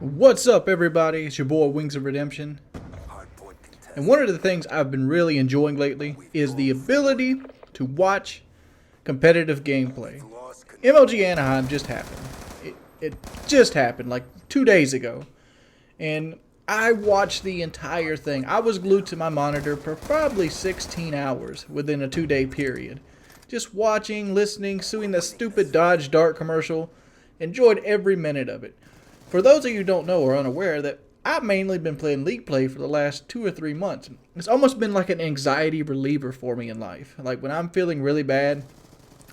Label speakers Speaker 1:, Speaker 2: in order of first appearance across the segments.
Speaker 1: What's up, everybody? It's your boy Wings of Redemption. And one of the things I've been really enjoying lately is the ability to watch competitive gameplay. MLG Anaheim just happened. It just happened like 2 days ago. And I watched the entire thing. I was glued to my monitor for probably 16 hours within a 2-day period. Just watching, listening, suing the stupid Dodge Dart commercial. Enjoyed every minute of it. For those of you who don't know or unaware, that I've mainly been playing League Play for the last 2 or 3 months. It's almost been like an anxiety reliever for me in life. Like when I'm feeling really bad,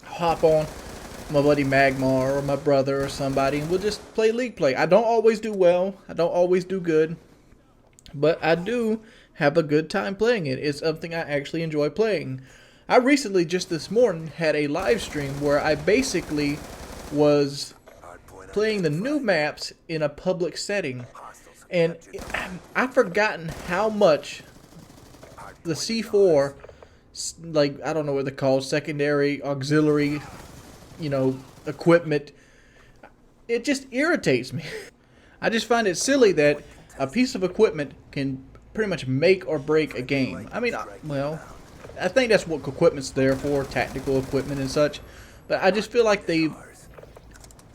Speaker 1: I'll hop on my buddy Magmar or my brother or somebody and we'll just play League Play. I don't always do well, I don't always do good, but I do have a good time playing it. It's something I actually enjoy playing. I recently, just this morning, had a live stream where I basically was playing the new maps in a public setting, and I've forgotten how much the C4, like, I don't know what they're called, secondary, auxiliary, equipment, it just irritates me. I just find it silly that a piece of equipment can pretty much make or break a game. I mean, well, I think that's what equipment's there for, tactical equipment and such, but I just feel like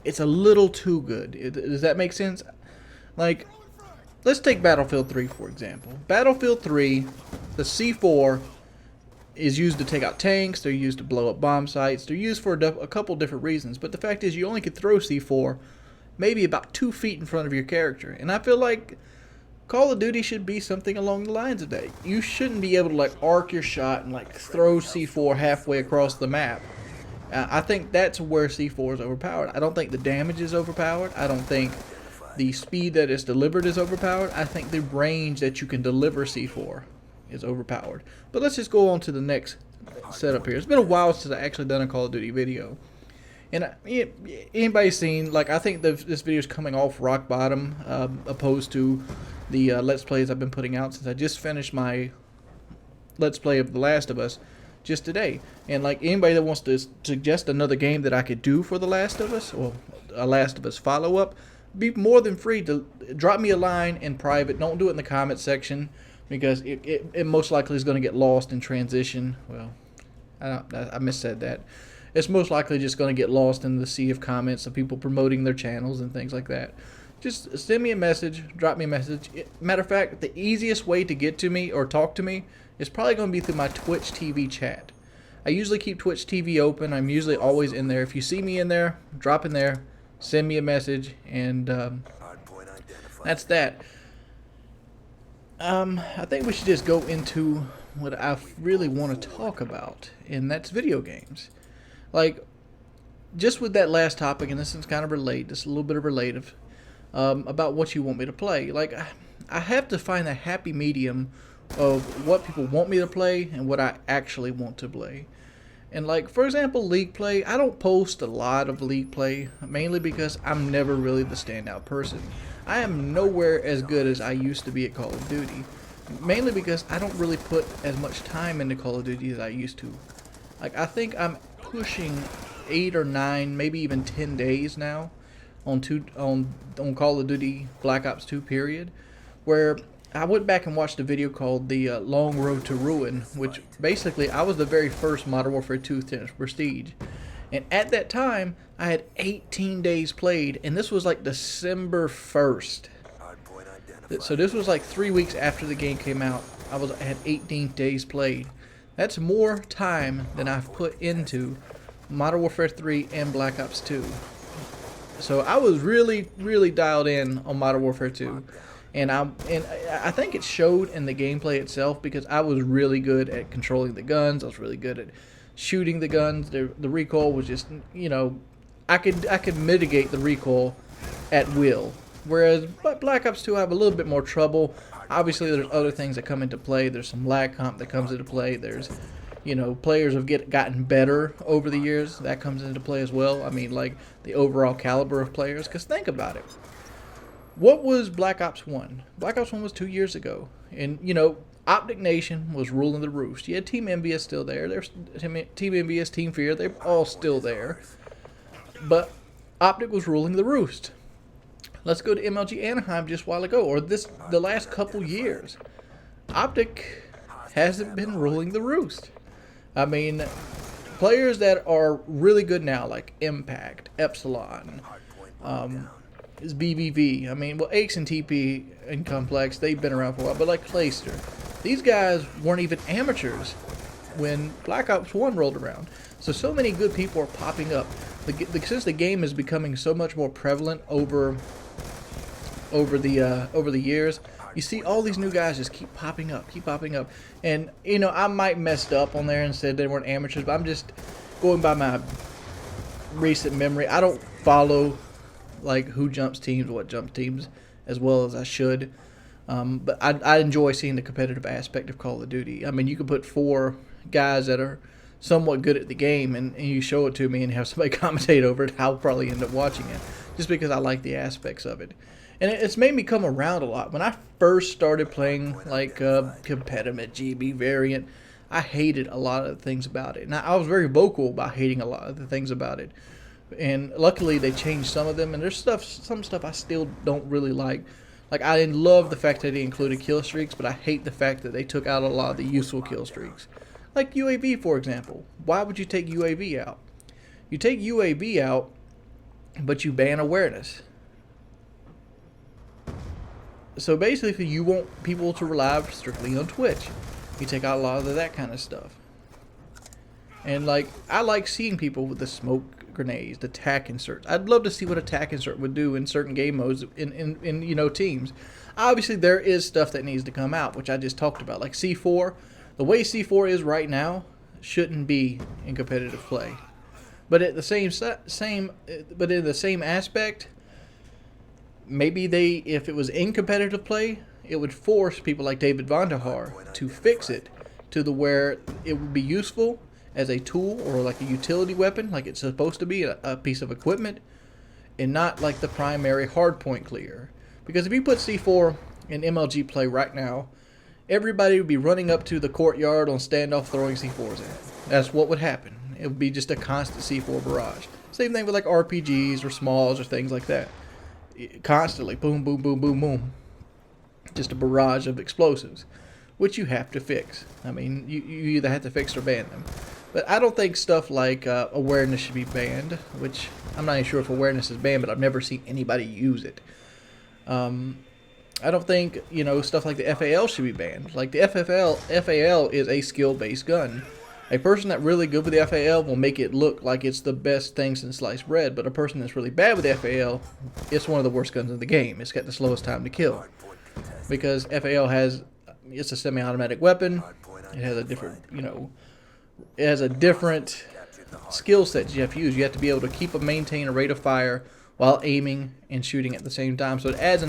Speaker 1: it's a little too good. Does that make sense? Like, let's take Battlefield 3 for example. Battlefield 3, the C4 is used to take out tanks, they're used to blow up bomb sites, they're used for a couple different reasons, but the fact is you only can throw C4 maybe about 2 feet in front of your character, and I feel like Call of Duty should be something along the lines of that. You shouldn't be able to like arc your shot and like throw C4 halfway across the map. I think that's where C4 is overpowered. I don't think the damage is overpowered. I don't think the speed that is delivered is overpowered. I think the range that you can deliver C4 is overpowered. But let's just go on to the next setup here. It's been a while since I actually done a Call of Duty video. And anybody seen, like, I think this video is coming off rock bottom, opposed to the Let's Plays I've been putting out since I just finished my Let's Play of The Last of Us just today. And like anybody that wants to suggest another game that I could do for The Last of Us, or a Last of Us follow-up, be more than free to drop me a line in private. Don't do it in the comment section, because it most likely is going to get lost in transition. Well, I missaid that. It's most likely just going to get lost in the sea of comments of people promoting their channels and things like that. Just send me a message, drop me a message. Matter of fact, the easiest way to get to me or talk to me is probably going to be through my Twitch TV chat. I usually keep Twitch TV open. I'm usually always in there. If you see me in there, drop in there, send me a message, and that's that. I think we should just go into what I really want to talk about, and that's video games. Like, just with that last topic, and this is kind of related, just a little bit of relative, about what you want me to play. Like, I have to find a happy medium of what people want me to play and what I actually want to play. And like, for example, League Play, I don't post a lot of League Play, mainly because I'm never really the standout person. I am nowhere as good as I used to be at Call of Duty, mainly because I don't really put as much time into Call of Duty as I used to. Like, I think I'm pushing 8 or 9, maybe even 10 days now on Call of Duty Black Ops 2 period, where I went back and watched a video called The Long Road to Ruin, which basically I was the very first Modern Warfare 2 to Prestige. And at that time, I had 18 days played, and this was like December 1st. So this was like 3 weeks after the game came out. I had 18 days played. That's more time than I've put into Modern Warfare 3 and Black Ops 2. So I was really, really dialed in on Modern Warfare 2. And I think it showed in the gameplay itself, because I was really good at controlling the guns. I was really good at shooting the guns. The recoil was just, I could mitigate the recoil at will. Whereas Black Ops 2, I have a little bit more trouble. Obviously, there's other things that come into play. There's some lag comp that comes into play. There's, players have gotten better over the years. That comes into play as well. I mean, like, the overall caliber of players. Because think about it. What was Black Ops 1? Black Ops 1 was 2 years ago. And, Optic Nation was ruling the roost. You had Team Envious still there. There's Team Envious, Team Fear. They're all still there. But Optic was ruling the roost. Let's go to MLG Anaheim just a while ago, or the last couple years. Optic hasn't been ruling the roost. I mean, players that are really good now, like Impact, Epsilon, is BBV. I mean, well, Aches and TP and Complex, they've been around for a while, but like Clayster, these guys weren't even amateurs when Black Ops 1 rolled around. So many good people are popping up. Since the game is becoming so much more prevalent over the years, you see all these new guys just keep popping up. And, you know, I might messed up on there and said they weren't amateurs, but I'm just going by my recent memory. I don't follow, like, who jumps teams, what jumps teams, as well as I should. But I enjoy seeing the competitive aspect of Call of Duty. I mean, you can put 4 guys that are somewhat good at the game, and you show it to me and have somebody commentate over it, I'll probably end up watching it, just because I like the aspects of it. And it's made me come around a lot. When I first started playing, like, competitive GB variant, I hated a lot of the things about it. And I was very vocal about hating a lot of the things about it. And luckily, they changed some of them, and there's some stuff I still don't really like. Like, I love the fact that they included kill streaks, but I hate the fact that they took out a lot of the useful kill streaks. Like UAV, for example. Why would you take UAV out? You take UAV out, but you ban awareness. So basically, you want people to rely strictly on Twitch. You take out a lot of that kind of stuff. And, like, I like seeing people with the smoke grenades, the tac inserts. I'd love to see what a tac insert would do in certain game modes in you know, teams. Obviously, there is stuff that needs to come out, which I just talked about. Like C4. The way C4 is right now shouldn't be in competitive play. But at the in the same aspect, maybe if it was in competitive play, it would force people like David Vonderhaar to fix it to the where it would be useful as a tool or like a utility weapon, like it's supposed to be, a piece of equipment, and not like the primary hardpoint clear. Because if you put C4 in MLG play right now, everybody would be running up to the courtyard on standoff throwing C4s in. That's what would happen. It would be just a constant C4 barrage. Same thing with like RPGs or smalls or things like that. Constantly, boom, boom, boom, boom, boom. Just a barrage of explosives, which you have to fix. I mean, you either have to fix or ban them. But I don't think stuff like awareness should be banned, which I'm not even sure if awareness is banned, but I've never seen anybody use it. I don't think, you know, stuff like the FAL should be banned. Like the FAL is a skill-based gun. A person that's really good with the FAL will make it look like it's the best thing since sliced bread, but a person that's really bad with the FAL, it's one of the worst guns in the game. It's got the slowest time to kill. Because FAL it's a semi-automatic weapon. It has a different, you know, it has a different skill set you have to use. You have to be able to maintain a rate of fire while aiming and shooting at the same time. So it adds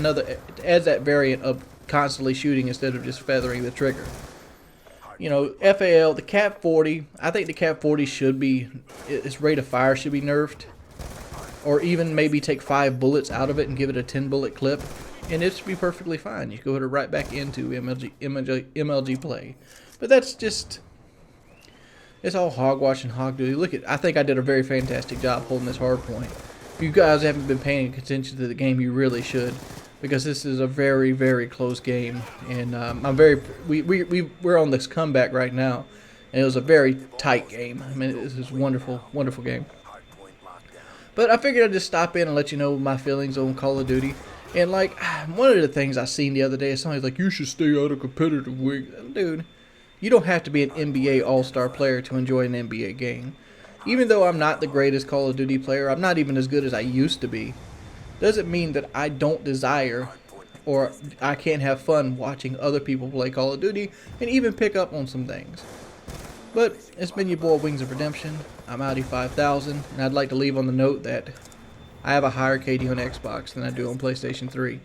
Speaker 1: that variant of constantly shooting instead of just feathering the trigger. You know, FAL, the Cap 40, I think the Cap 40 should be, its rate of fire should be nerfed. Or even maybe take 5 bullets out of it and give it a 10 bullet clip. And it should be perfectly fine. You go right back into MLG play. But that's just, it's all hogwash and hog duty. I think I did a very fantastic job holding this hard point. If you guys haven't been paying attention to the game, you really should, because this is a very, very close game, and we're on this comeback right now, and it was a very tight game. I mean, this is a wonderful, wonderful game. But I figured I'd just stop in and let you know my feelings on Call of Duty. And like, one of the things I seen the other day is somebody's like, you should stay out of competitive wings. Dude, you don't have to be an NBA All-Star player to enjoy an NBA game. Even though I'm not the greatest Call of Duty player, I'm not even as good as I used to be, doesn't mean that I don't desire or I can't have fun watching other people play Call of Duty and even pick up on some things. But it's been your boy Wings of Redemption. I'm Audi 5000, and I'd like to leave on the note that I have a higher KD on Xbox than I do on PlayStation 3.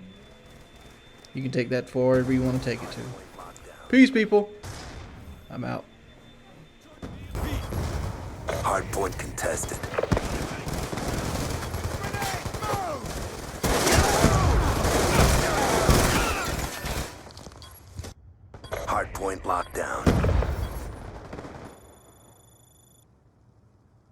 Speaker 1: You can take that for wherever you want to take it to. Peace, people. I'm out.
Speaker 2: Hardpoint contested. Hardpoint locked down.